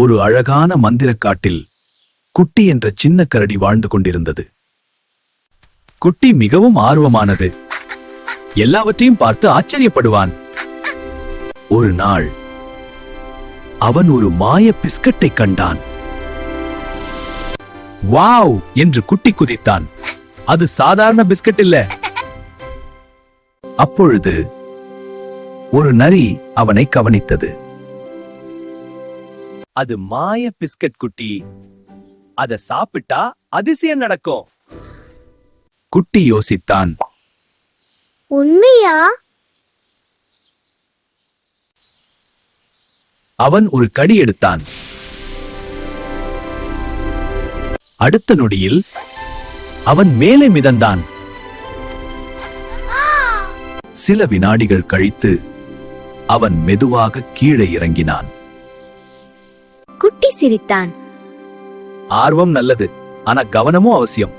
ஒரு அழகான மந்திரக்காட்டில் குட்டி என்ற சின்ன கரடி வாழ்ந்து கொண்டிருந்தது. குட்டி மிகவும் ஆர்வமானது. எல்லாவற்றையும் பார்த்து ஆச்சரியப்படுவான். ஒரு நாள் அவன் ஒரு மாய பிஸ்கட்டை கண்டான். வாவ் என்று குட்டி குதித்தான். அது சாதாரண பிஸ்கட் இல்ல. அப்பொழுது ஒரு நரி அவனை கவனித்தது. அது மாய பிஸ்கட் குட்டி. அத சாப்பிட்டா அதிசயம் நடக்கும். குட்டி யோசித்தான். உண்மையா? அவன் ஒரு கடி எடுத்தான். அடுத்த நொடியில் அவன் மேலே மிதந்தான். சில வினாடிகள் கழித்து அவன் மெதுவாக கீழே இறங்கினான். குட்டி சிரித்தான். ஆர்வம் நல்லது, ஆனா கவனமும் அவசியம்.